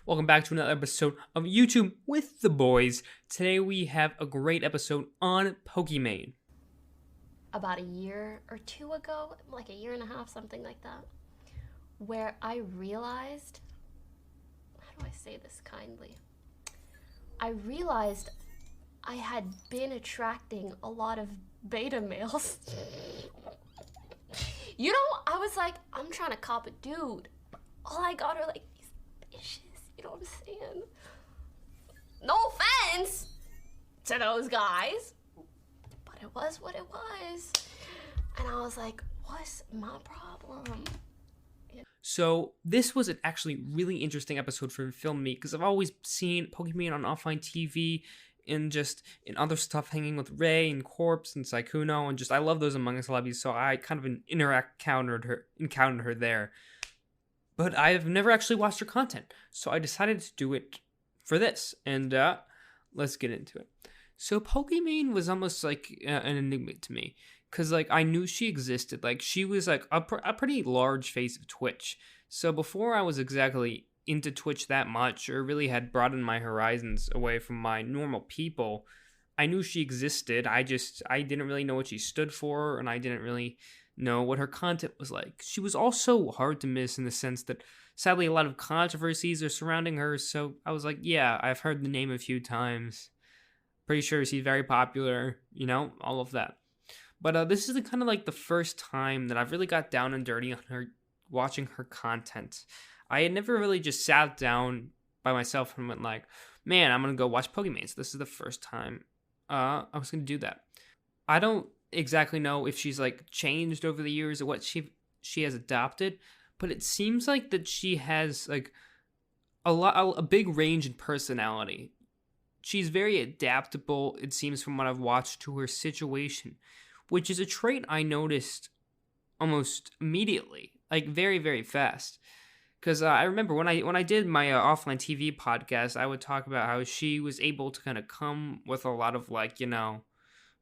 Welcome back to another episode of YouTube with the boys. Today we have a great episode on Pokimane. About a year or two ago, like a year and a half, something like that, where I realized, how do I say this kindly? I realized I had been attracting a lot of beta males. I was like, I'm trying to cop a dude. All I got are like these bitches, you know what I'm saying? No offense to those guys, but it was what it was. And I was like, what's my problem? So this was an actually really interesting episode for filming me because I've always seen Pokimane on offline TV and just in other stuff, hanging with Ray and Corpse and Saikuno, and just I love those Among Us lobbies, so I kind of encountered her there. But I've never actually watched her content, so I decided to do it for this, and let's get into it. So Pokimane was almost like an enigma to me, because like I knew she existed. Like she was like a pretty large face of Twitch. So before I was exactly into Twitch that much, or really had broadened my horizons away from my normal people, I knew she existed. I didn't really know what she stood for, and I didn't really know what her content was like. She was also hard to miss in the sense that sadly a lot of controversies are surrounding her, so I was like, yeah, I've heard the name a few times. Pretty sure she's very popular, all of that. But this is kind of like the first time that I've really got down and dirty on her, watching her content. I had never really just sat down by myself and went like, man, I'm going to go watch Pokimane. So this is the first time I was going to do that. I don't exactly know if she's like changed over the years or what she has adopted, but it seems like that she has like a big range in personality. She's very adaptable, it seems, from what I've watched, to her situation, which is a trait I noticed almost immediately, like very, very fast. Because I remember when I did my offline TV podcast, I would talk about how she was able to kind of come with a lot of like,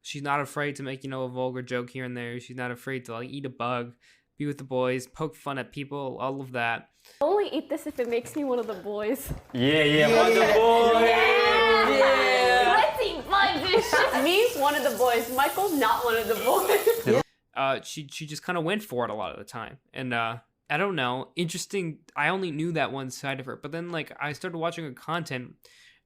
she's not afraid to make, a vulgar joke here and there. She's not afraid to like eat a bug, be with the boys, poke fun at people, all of that. Only eat this if it makes me one of the boys. Yeah, one of the boys. Yeah. Let's eat bugs. This shit means one of the boys. Michael's not one of the boys. She just kind of went for it a lot of the time, and I don't know, interesting. I only knew that one side of her, but then like I started watching her content,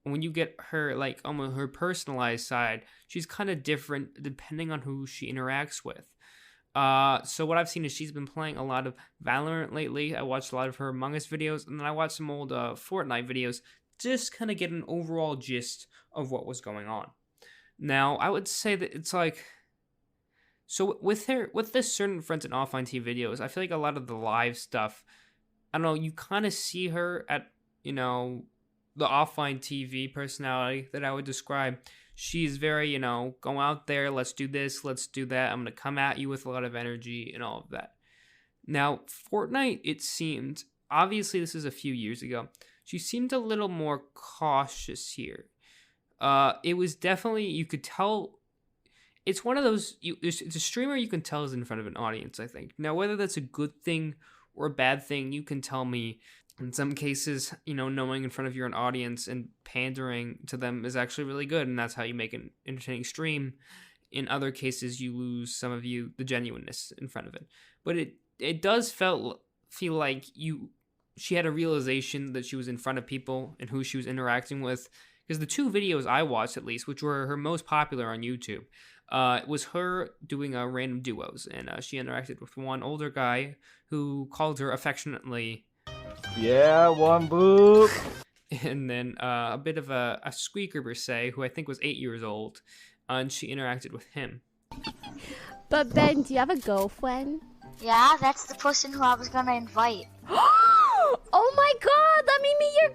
and when you get her like almost her personalized side, she's kind of different depending on who she interacts with. So what I've seen is she's been playing a lot of Valorant lately. I watched a lot of her Among Us videos, and then I watched some old Fortnite videos, just kind of get an overall gist of what was going on. Now, I would say that it's like, so with this certain friends and offline TV videos, I feel like a lot of the live stuff, I don't know, you kind of see her at, the offline TV personality that I would describe. She's very, go out there, let's do this, let's do that. I'm going to come at you with a lot of energy and all of that. Now, Fortnite, it seemed, obviously this is a few years ago, she seemed a little more cautious here. It was definitely, you could tell, it's one of those, it's a streamer you can tell is in front of an audience, I think. Now, whether that's a good thing or a bad thing, you can tell me. In some cases, knowing in front of your own audience and pandering to them is actually really good, and that's how you make an entertaining stream. In other cases, you lose some of the genuineness in front of it. But it does feel like she had a realization that she was in front of people and who she was interacting with. Because the two videos I watched, at least, which were her most popular on YouTube, was her doing random duos, and she interacted with one older guy who called her affectionately, yeah, one boob. And then a bit of a squeaker per se, who I think was 8 years old, and she interacted with him. But Ben, do you have a girlfriend? Yeah, that's the person who I was gonna invite. Oh my god, let me meet your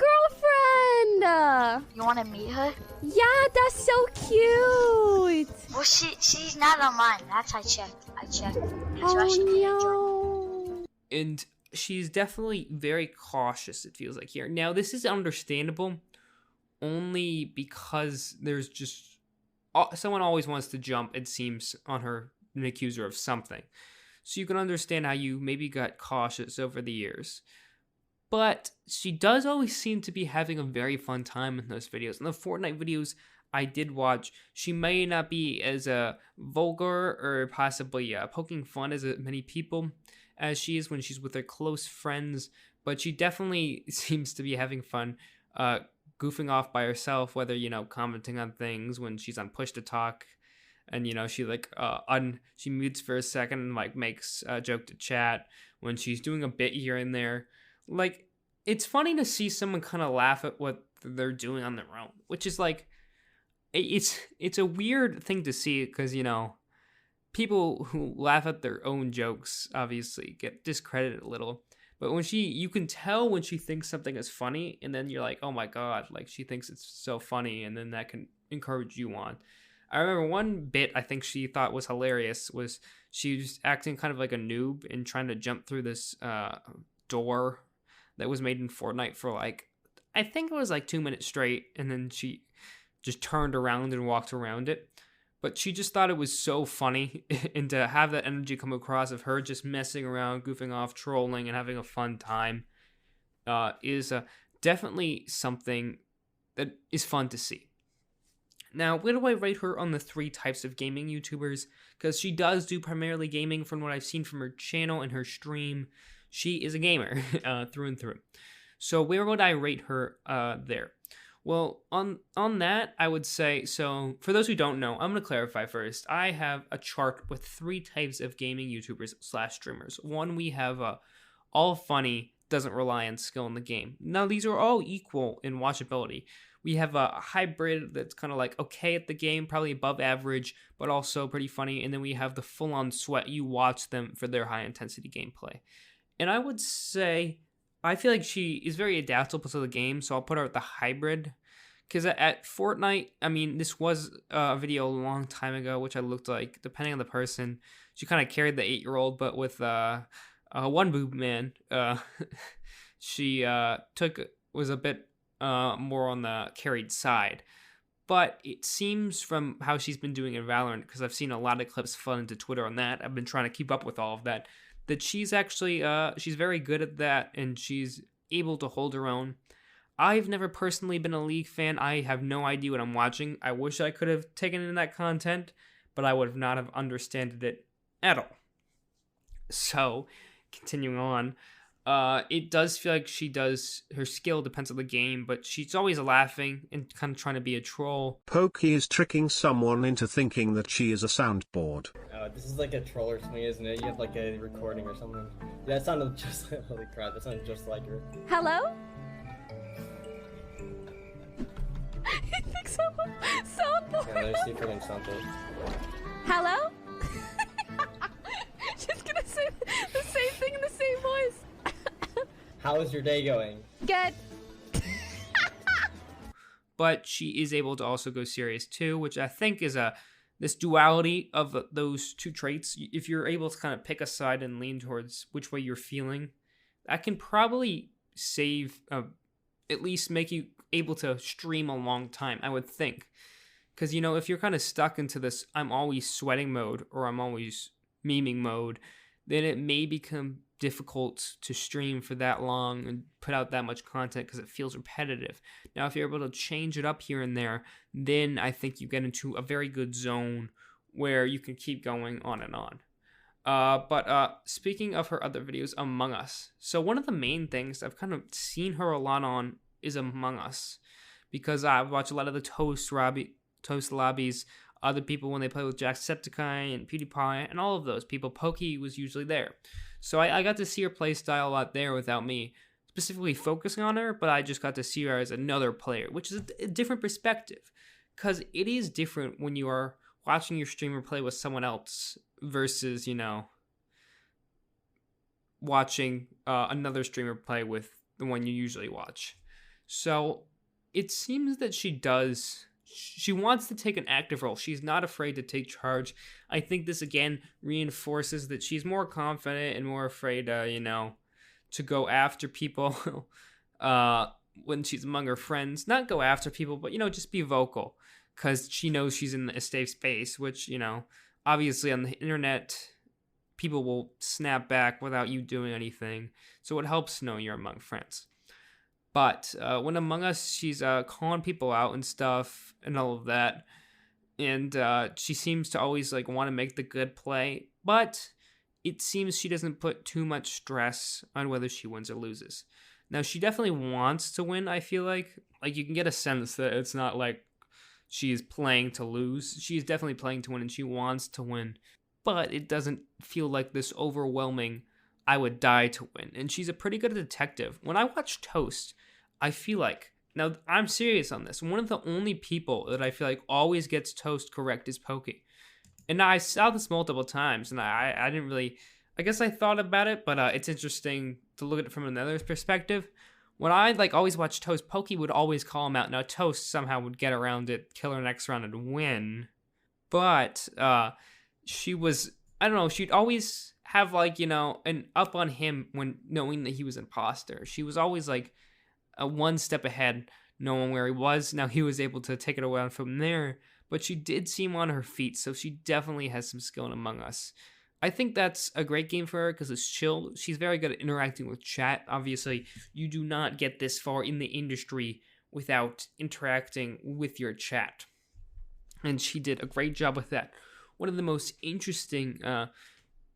girlfriend! You wanna meet her? Yeah, that's so cute! Well, she's not online. That's I checked. Oh no! And she's definitely very cautious, it feels like here. Now, this is understandable only because there's just someone always wants to jump, it seems, on her and accuse her of something. So you can understand how you maybe got cautious over the years. but she does always seem to be having a very fun time in those videos. In the Fortnite videos I did watch, she may not be as vulgar or possibly poking fun as many people as she is when she's with her close friends, but she definitely seems to be having fun goofing off by herself, whether, commenting on things when she's on push to talk, and she she mutes for a second and makes a joke to chat when she's doing a bit here and there. It's funny to see someone kind of laugh at what they're doing on their own, which is it's a weird thing to see, because people who laugh at their own jokes obviously get discredited a little. But when you can tell when she thinks something is funny, and then you're like, oh my god, she thinks it's so funny, and then that can encourage you on. I remember one bit I think she thought was hilarious was she was acting kind of like a noob and trying to jump through this door that was made in Fortnite for I think it was 2 minutes straight, and then she just turned around and walked around it. But she just thought it was so funny, and to have that energy come across of her just messing around, goofing off, trolling, and having a fun time is definitely something that is fun to see. Now, where do I rate her on the 3 types of gaming YouTubers? Because she does do primarily gaming from what I've seen from her channel and her stream. She is a gamer through and through. So where would I rate her there? Well, on that, I would say, so for those who don't know, I'm going to clarify first. I have a chart with 3 types of gaming YouTubers / streamers. One, we have all funny, doesn't rely on skill in the game. Now, these are all equal in watchability. We have a hybrid that's kind of okay at the game, probably above average, but also pretty funny. And then we have the full-on sweat. You watch them for their high-intensity gameplay. And I would say, I feel like she is very adaptable to the game, so I'll put her at the hybrid. Because at Fortnite, I mean, this was a video a long time ago, which I looked like, depending on the person, she kind of carried the 8-year-old, but with one boob man, she was a bit more on the carried side. But it seems from how she's been doing in Valorant, because I've seen a lot of clips flood into Twitter on that, I've been trying to keep up with all of that she's actually, she's very good at that, and she's able to hold her own. I've never personally been a League fan. I have no idea what I'm watching. I wish I could have taken in that content, but I would not have understood it at all. So, continuing on, it does feel like her skill depends on the game, but she's always laughing and kind of trying to be a troll. Pokey is tricking someone into thinking that she is a soundboard. This is like a troll or something, isn't it? You have a recording or something. Yeah, that sounded just like, holy crap, that sounded just like her. Hello? I think someone soundboard. Yeah, let's see if I can soundboard. Hello? Just gonna say the same thing in the same voice. How is your day going? Good. But she is able to also go serious too, which I think is this duality of those 2 traits. If you're able to kind of pick a side and lean towards which way you're feeling, that can probably save, at least make you able to stream a long time, I would think. Because, if you're kind of stuck into this I'm always sweating mode or I'm always memeing mode, then it may become difficult to stream for that long and put out that much content because it feels repetitive. Now, if you're able to change it up here and there, then I think you get into a very good zone where you can keep going on and on. But speaking of her other videos, Among Us. So one of the main things I've kind of seen her a lot on is Among Us, because I watch a lot of the Toast lobbies, other people when they play with Jacksepticeye and PewDiePie, and all of those people. Pokey was usually there. So I got to see her play style a lot there without me specifically focusing on her, but I just got to see her as another player, which is a different perspective, because it is different when you are watching your streamer play with someone else versus, watching another streamer play with the one you usually watch. So it seems that she wants to take an active role. She's not afraid to take charge. I think this again reinforces that she's more confident and more afraid, to go after people when she's among her friends. Not go after people, but, just be vocal, because she knows she's in a safe space, which, obviously on the internet, people will snap back without you doing anything. So it helps to know you're among friends. But when Among Us, she's calling people out and stuff and all of that. And she seems to always like want to make the good play. But it seems she doesn't put too much stress on whether she wins or loses. Now, she definitely wants to win, I feel like. Like, you can get a sense that it's not like she is playing to lose. She is definitely playing to win, and she wants to win. But it doesn't feel like this overwhelming, I would die to win. And she's a pretty good detective. When I watch Toast, I feel like, now I'm serious on this, one of the only people that I feel like always gets Toast correct is Pokey. And I saw this multiple times, and I didn't really, I guess I thought about it, but it's interesting to look at it from another perspective. When I like always watch Toast, Pokey would always call him out. Now Toast somehow would get around it, kill her next round, and win. But she was, I don't know, she'd always have like, you know, an up on him when knowing that he was an imposter. She was always like a one step ahead, knowing where he was. Now he was able to take it away from there, but she did seem on her feet, so she definitely has some skill in Among Us. I think that's a great game for her because it's chill. She's very good at interacting with chat. Obviously, you do not get this far in the industry without interacting with your chat. And she did a great job with that. One of the most interesting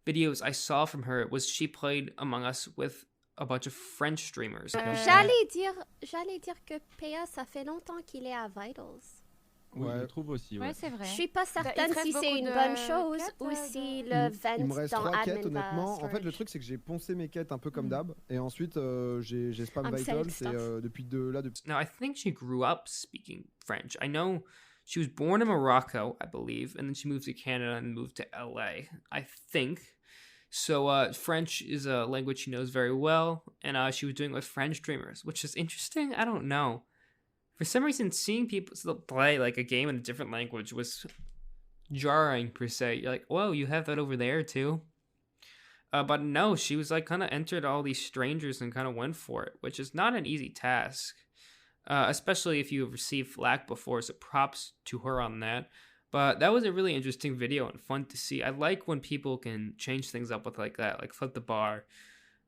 videos I saw from her was she played Among Us with a bunch of French streamers. J'allais dire que PA, ça fait longtemps qu'il est à Vitals. Oui, Ouais. je trouve aussi. Ouais. Ouais, c'est vrai. Je suis pas certaine il te si reste c'est une beaucoup bonne de chose quêtes, ou si de- le vent Il me reste dans 3 quêtes, admin va honnêtement. En fait, le storage. truc, c'est que j'ai poncé mes quêtes un peu comme d'hab. Et ensuite, j'ai spam I'm Vitals. selling Et stuff. depuis depuis... Now, I think she grew up speaking French. I know she was born in Morocco, I believe, and then she moved to Canada and moved to LA, I think. So French is a language she knows very well, and she was doing it with French streamers, which is interesting. I don't know. For some reason, seeing people still play like a game in a different language was jarring per se. You're like, whoa, you have that over there too. But no, she was like kind of entered all these strangers and kind of went for it, which is not an easy task, especially if you have received flack before. So props to her on that. But that was a really interesting video and fun to see. I like when people can change things up with like that, like flip the bar.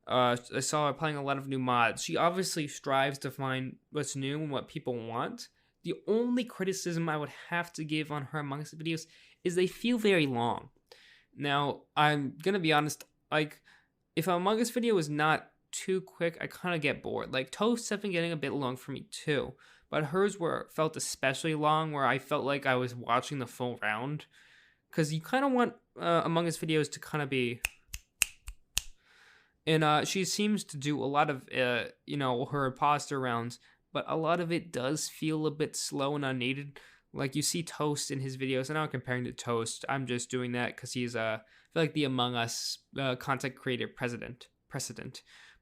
I saw her playing a lot of new mods. She obviously strives to find what's new and what people want. The only criticism I would have to give on her Among Us videos is they feel very long. Now, I'm gonna be honest, like, if an Among Us video is not too quick, I kind of get bored. Like, Toast's have been getting a bit long for me too, but hers felt especially long, where I felt like I was watching the full round. Because you kind of want Among Us videos to kind of be... And she seems to do a lot of, you know, her imposter rounds, but a lot of it does feel a bit slow and unneeded. Like, you see Toast in his videos, and I'm not comparing to Toast. I'm just doing that because he's, I feel like the Among Us content creator precedent.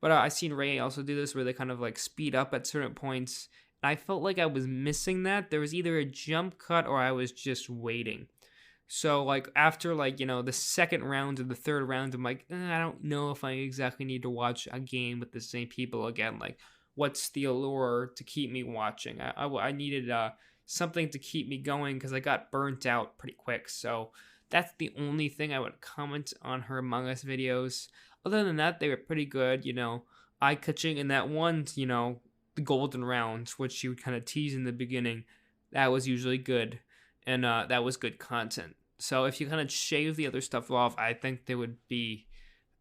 But I've seen Ray also do this, where they kind of, like, speed up at certain points. And I felt like I was missing that. There was either a jump cut or I was just waiting. So, like, after, like, you know, the second round or the third round, I'm like, I don't know if I exactly need to watch a game with the same people again. Like, what's the allure to keep me watching? I needed something to keep me going because I got burnt out pretty quick. So that's the only thing I would comment on her Among Us videos. Other than that, they were pretty good, you know, eye-catching. And that one, you know, the golden round, which she would kind of tease in the beginning, that was usually good. And that was good content. So if you kind of shave the other stuff off, I think they would be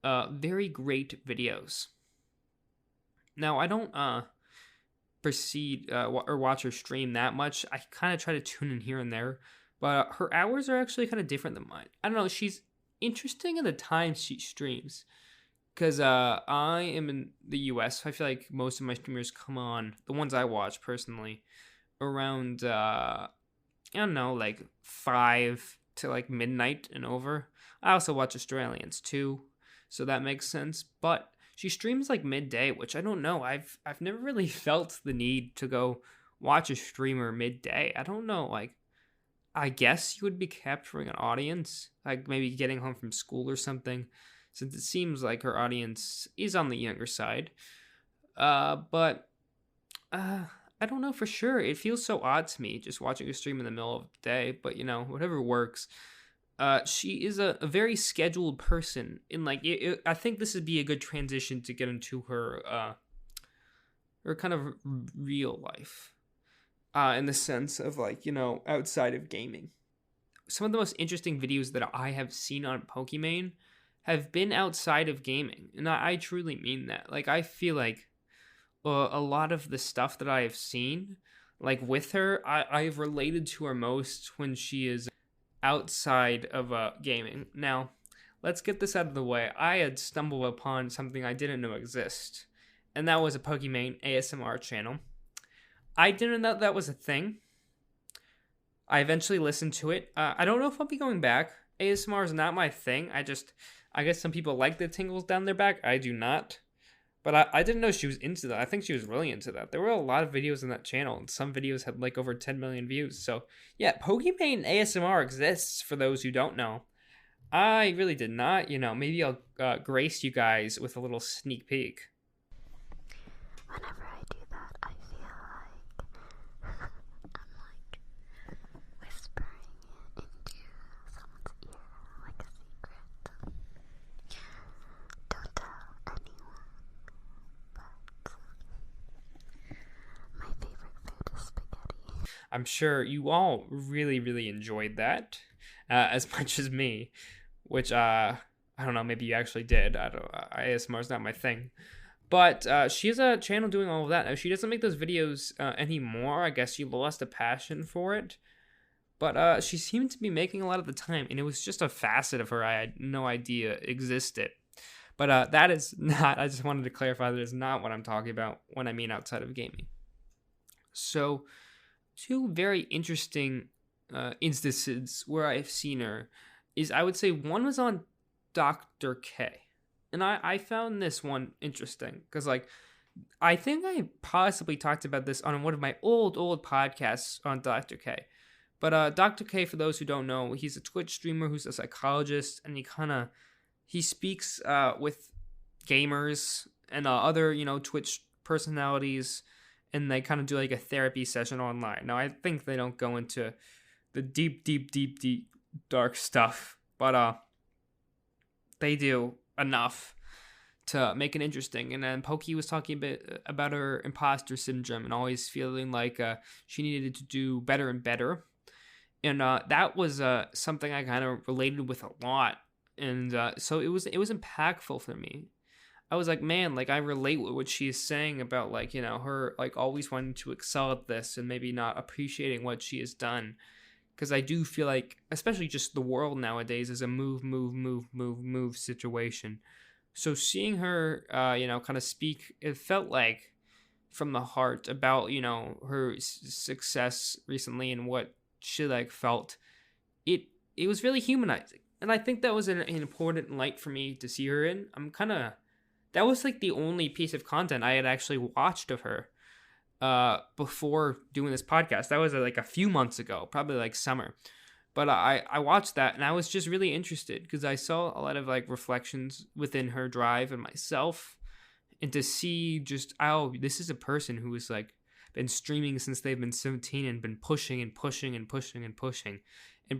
very great videos. Now, I don't proceed or watch her stream that much. I kind of try to tune in here and there. But her hours are actually kind of different than mine. I don't know. She's interesting in the times she streams. Because I am in the US. So I feel like most of my streamers come on, the ones I watch personally, around... I don't know, like 5 to like midnight and over. I also watch Australians too, so that makes sense. But she streams like midday, which I don't know. I've never really felt the need to go watch a streamer midday. I don't know, like, I guess you would be capturing an audience, like maybe getting home from school or something, since it seems like her audience is on the younger side. But I don't know for sure. It feels so odd to me just watching a stream in the middle of the day, but you know, whatever works. she is a very scheduled person, and like I think this would be a good transition to get into her kind of real life, in the sense of like, outside of gaming. Some of the most interesting videos that I have seen on Pokimane have been outside of gaming, and I truly mean that. Like, I feel like a lot of the stuff that I have seen, like with her, I've related to her most when she is outside of gaming. Now, let's get this out of the way. I had stumbled upon something I didn't know exist, and that was a Pokimane ASMR channel. I didn't know that was a thing. I eventually listened to it. I don't know if I'll be going back. ASMR is not my thing. I guess some people like the tingles down their back. I do not. But I didn't know she was into that. I think she was really into that. There were a lot of videos on that channel, and some videos had like over 10 million views. So yeah, Pokimane ASMR exists for those who don't know. I really did not. Maybe I'll grace you guys with a little sneak peek. Whenever I do that, I feel like I'm like whispering into someone's ear like a secret. Don't tell anyone, but my favorite food is spaghetti. I'm sure you all really, really enjoyed that as much as me, which I don't know, maybe you actually did. ASMR is not my thing. But she has a channel doing all of that. Now, she doesn't make those videos anymore. I guess she lost a passion for it. But she seemed to be making a lot of the time, and it was just a facet of her I had no idea existed. But that is not, I just wanted to clarify, that is not what I'm talking about when I mean outside of gaming. So, two very interesting instances where I've seen her is, I would say one was on Dr. K. And I found this one interesting because, like, I think I possibly talked about this on one of my old podcasts on Dr. K. But Dr. K, for those who don't know, he's a Twitch streamer who's a psychologist, and he speaks with gamers and other, Twitch personalities, and they kind of do like a therapy session online. Now, I think they don't go into the deep dark stuff, but they do enough to make it interesting. And then Pokey was talking a bit about her imposter syndrome and always feeling like she needed to do better and better. And that was something I kind of related with a lot. And so it was impactful for me. I was like, man, like I relate with what she is saying about like, her like always wanting to excel at this and maybe not appreciating what she has done. Because I do feel like, especially just the world nowadays, is a move situation. So seeing her, kind of speak, it felt like from the heart about, her success recently and what she like felt. It was really humanizing, and I think that was an important light for me to see her in. That was like the only piece of content I had actually watched of her before doing this podcast. That was like a few months ago, probably like summer. But I watched that, and I was just really interested because I saw a lot of like reflections within her drive and myself, and to see just, oh, this is a person who has like been streaming since they've been 17 and been pushing and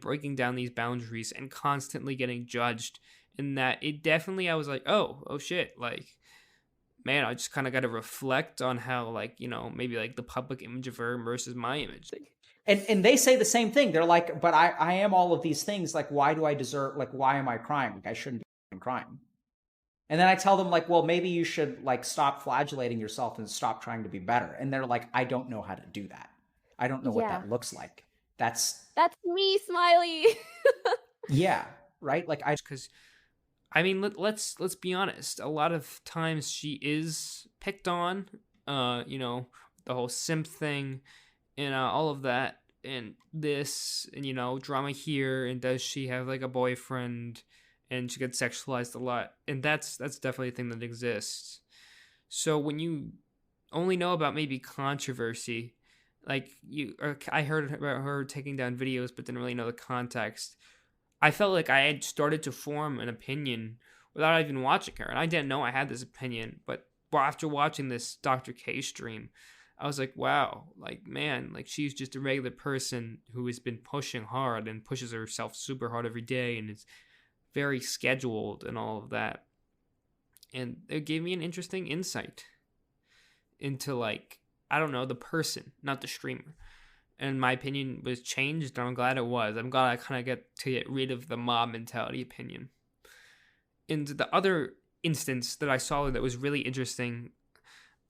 breaking down these boundaries and constantly getting judged. And that it definitely, I was like, oh shit, like, man, I just kind of got to reflect on how, like, maybe like the public image of her versus my image. And they say the same thing. They're like, but I am all of these things. Like, why do I deserve, like, why am I crying? Like, I shouldn't be crying. And then I tell them, like, well, maybe you should, like, stop flagellating yourself and stop trying to be better. And they're like, I don't know how to do that. I don't know what that looks like. That's me, Smiley. yeah, right? Like, because I mean, let's be honest. A lot of times she is picked on, the whole simp thing, and all of that, and this, and drama here, and does she have like a boyfriend, and she gets sexualized a lot, and that's definitely a thing that exists. So when you only know about maybe controversy, like I heard about her taking down videos, but didn't really know the context. I felt like I had started to form an opinion without even watching her. And I didn't know I had this opinion. But after watching this Dr. K stream, I was like, wow, like, man, like, she's just a regular person who has been pushing hard and pushes herself super hard every day and is very scheduled and all of that. And it gave me an interesting insight into, like, I don't know, the person, not the streamer. And my opinion was changed, and I'm glad it was. I'm glad I kind of get to get rid of the mob mentality opinion. And the other instance that I saw that was really interesting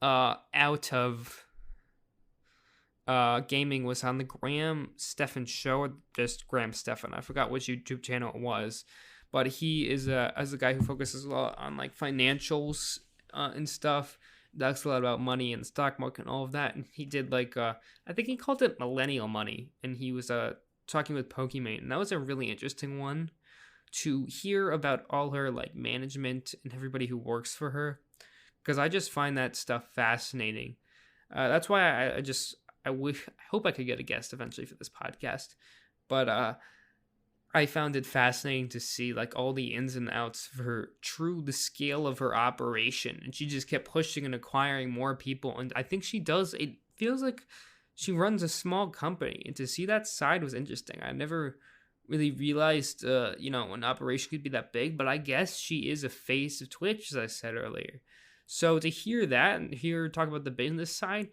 out of gaming was on the Graham Stephan show, or just Graham Stephan. I forgot which YouTube channel it was, but he is as a guy who focuses a lot on like financials and stuff. Talks a lot about money and the stock market and all of that. And he did like I think he called it millennial money, and he was talking with Pokimane, and that was a really interesting one to hear about all her like management and everybody who works for her, because I just find that stuff fascinating. That's why I hope I could get a guest eventually for this podcast, but I found it fascinating to see like all the ins and outs of the scale of her operation, and she just kept pushing and acquiring more people, and I think it feels like she runs a small company, and to see that side was interesting. I never really realized an operation could be that big, but I guess she is a face of Twitch, as I said earlier. So to hear that and hear her talk about the business side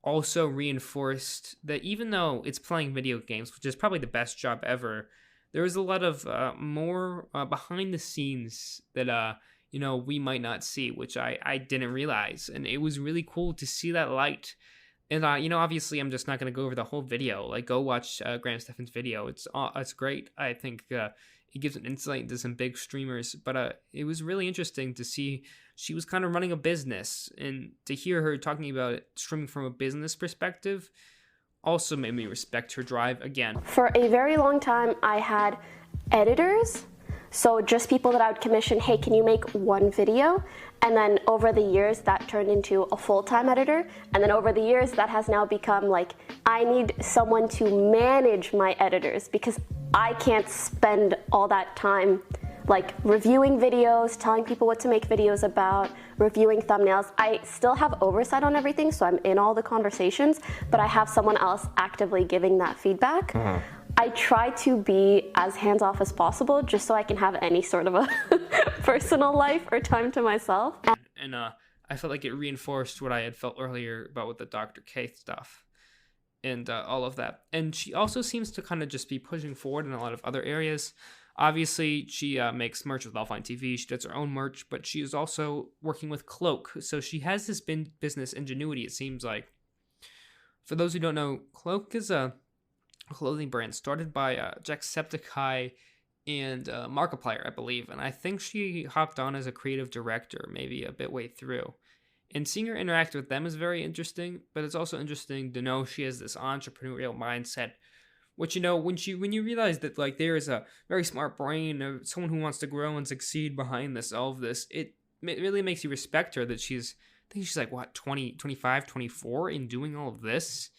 also reinforced that even though it's playing video games, which is probably the best job ever, there was a lot of more behind the scenes that we might not see, which I didn't realize, and it was really cool to see that light. And obviously I'm just not going to go over the whole video. Like, go watch Graham Stephan's video. It's great. I think it gives an insight into some big streamers, but it was really interesting to see she was kind of running a business, and to hear her talking about it streaming from a business perspective also made me respect her drive again. For a very long time, I had editors, so just people that I would commission, hey, can you make one video? And then over the years, that turned into a full-time editor. And then over the years, that has now become like, I need someone to manage my editors, because I can't spend all that time like reviewing videos, telling people what to make videos about, reviewing thumbnails. I still have oversight on everything, so I'm in all the conversations, but I have someone else actively giving that feedback. I try to be as hands-off as possible, just so I can have any sort of a personal life or time to myself. And I felt like it reinforced what I had felt earlier about with the Dr. K stuff and all of that. And she also seems to kind of just be pushing forward in a lot of other areas. Obviously, she makes merch with Offline TV. She does her own merch, but she is also working with Cloak. So she has this business ingenuity, it seems like. For those who don't know, Cloak is a clothing brand started by Jacksepticeye and Markiplier, I believe. And I think she hopped on as a creative director, maybe a bit way through. And seeing her interact with them is very interesting, but it's also interesting to know she has this entrepreneurial mindset. Which, when you realize that like there is a very smart brain of someone who wants to grow and succeed behind all of this, it really makes you respect her that I think she's like, what, 20, 25, 24 in doing all of this?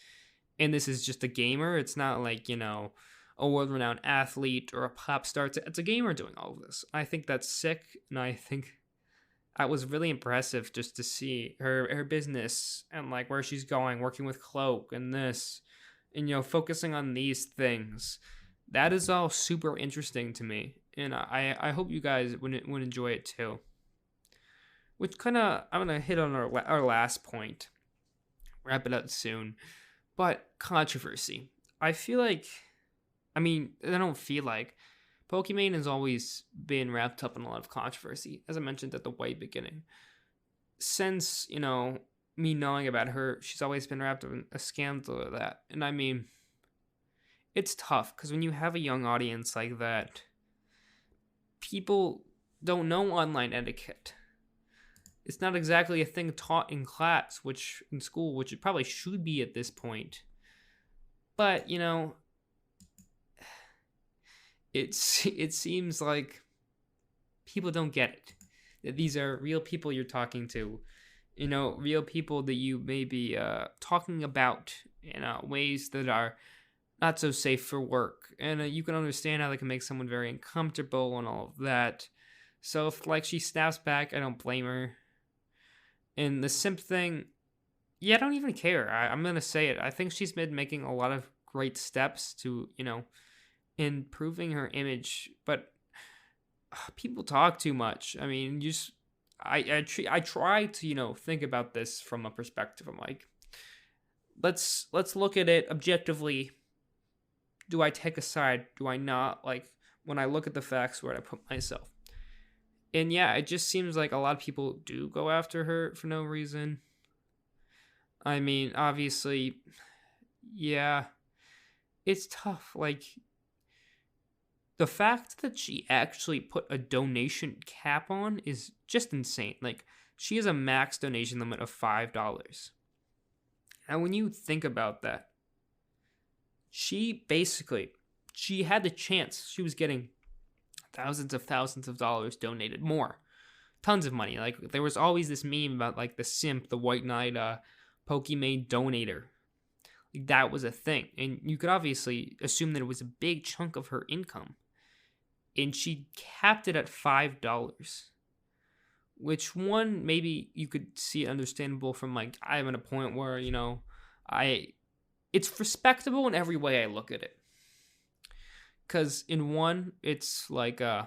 And this is just a gamer. It's not like, a world-renowned athlete or a pop star. It's a gamer doing all of this. I think that's sick, and I think that was really impressive just to see her business and like where she's going, working with Cloak and this. And, focusing on these things, that is all super interesting to me. And I hope you guys would enjoy it too. Which kind of, I'm going to hit on our last point. Wrap it up soon. But controversy. I don't feel like Pokimane has always been wrapped up in a lot of controversy, as I mentioned at the way beginning. Since, me knowing about her, she's always been wrapped up in a scandal or that. And it's tough, because when you have a young audience like that, people don't know online etiquette. It's not exactly a thing taught in class, in school, which it probably should be at this point. But, it seems like people don't get it. That these are real people you're talking to. Real people that you may be talking about in ways that are not so safe for work. And you can understand how they can make someone very uncomfortable and all of that. So if, she snaps back, I don't blame her. And the simp thing, yeah, I don't even care. I'm gonna say it. I think she's been making a lot of great steps to, improving her image, but people talk too much. I mean, you just, I try to, think about this from a perspective. I'm like, let's look at it objectively. Do I take a side? Do I not? Like, when I look at the facts, where do I put myself? And yeah, it just seems like a lot of people do go after her for no reason. I mean, obviously, yeah, it's tough. Like, the fact that she actually put a donation cap on is just insane. Like, she has a max donation limit of $5. And when you think about that, she had the chance. She was getting thousands of dollars donated, more. Tons of money. Like, there was always this meme about, like, the simp, the white knight, Pokimane donator. Like, that was a thing. And you could obviously assume that it was a big chunk of her income. And she capped it at $5. Which, one, maybe you could see understandable from, like, I'm at a point where, it's respectable in every way I look at it. Because in one, it's like, I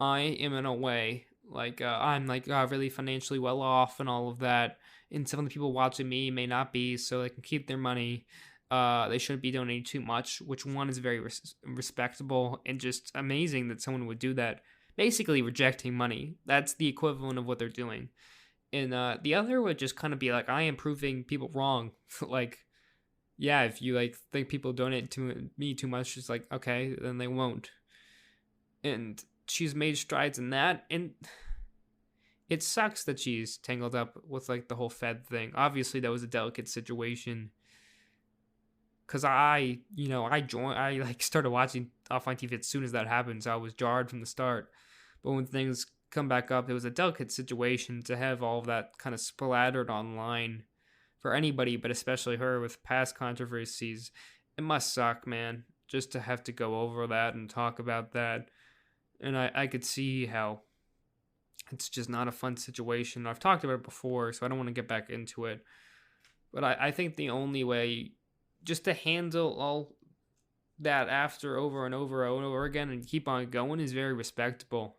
am in a way, like, I'm like really financially well off and all of that. And some of the people watching me may not be, so they can keep their money. They shouldn't be donating too much, which one is very respectable and just amazing that someone would do that. Basically rejecting money. That's the equivalent of what they're doing. And the other would just kind of be like, I am proving people wrong. Like, yeah, if you like think people donate to me too much, it's like, okay, then they won't. And she's made strides in that, and it sucks that she's tangled up with like the whole Fed thing. Obviously, that was a delicate situation. Cause I started watching offline TV as soon as that happened, so I was jarred from the start. But when things come back up, it was a delicate situation to have all of that kind of splattered online for anybody, but especially her with past controversies. It must suck, man, just to have to go over that and talk about that. And I could see how it's just not a fun situation. I've talked about it before, so I don't want to get back into it. But I think the only way just to handle all that after over and over and over again and keep on going is very respectable.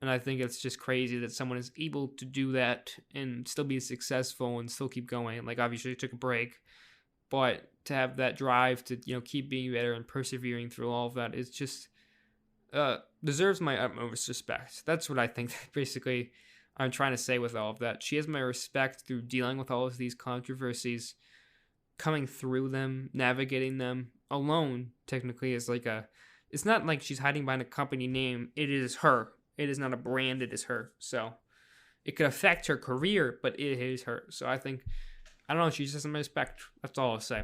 And I think it's just crazy that someone is able to do that and still be successful and still keep going. Like, obviously, took a break, but to have that drive to, keep being better and persevering through all of that is just deserves my utmost respect. That's what I think basically I'm trying to say with all of that. She has my respect through dealing with all of these controversies, coming through them, navigating them alone. Technically, is like it's not like she's hiding behind a company name. It is her. It is not a brand, it is her. So it could affect her career, but it is her. So I don't know, she just has some respect. That's all I'll say.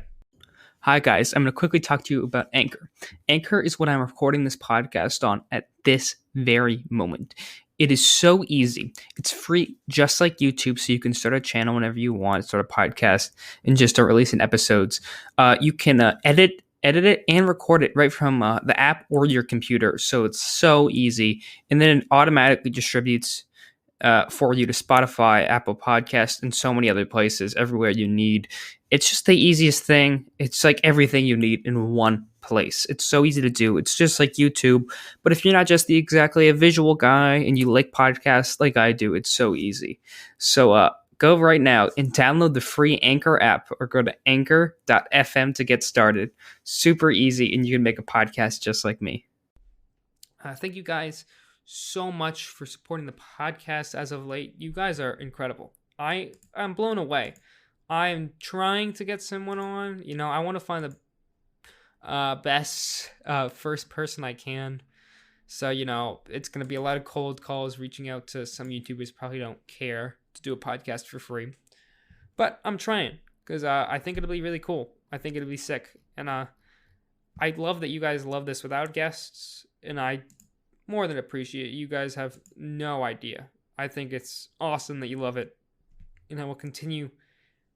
Hi, guys. I'm going to quickly talk to you about Anchor. Anchor is what I'm recording this podcast on at this very moment. It is so easy. It's free, just like YouTube, so you can start a channel whenever you want, start a podcast, and just start releasing episodes. You can edit it and record it right from the app or your computer. So it's so easy. And then it automatically distributes for you to Spotify, Apple Podcasts, and so many other places, everywhere you need. It's just the easiest thing. It's like everything you need in one place. It's so easy to do. It's just like YouTube. But if you're not just exactly a visual guy and you like podcasts like I do, it's so easy. So go right now and download the free Anchor app or go to anchor.fm to get started. Super easy, and you can make a podcast just like me. Thank you guys so much for supporting the podcast as of late. You guys are incredible. I'm blown away. I'm trying to get someone on. I want to find the best first person I can. So, it's going to be a lot of cold calls, reaching out to some YouTubers probably don't care to do a podcast for free. But I'm trying because I think it'll be really cool. I think it'll be sick. And I love that you guys love this without guests. And I more than appreciate it. You guys have no idea. I think it's awesome that you love it. And I will continue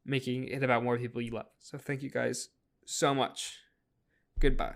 making it about more people you love. So thank you guys so much. Goodbye.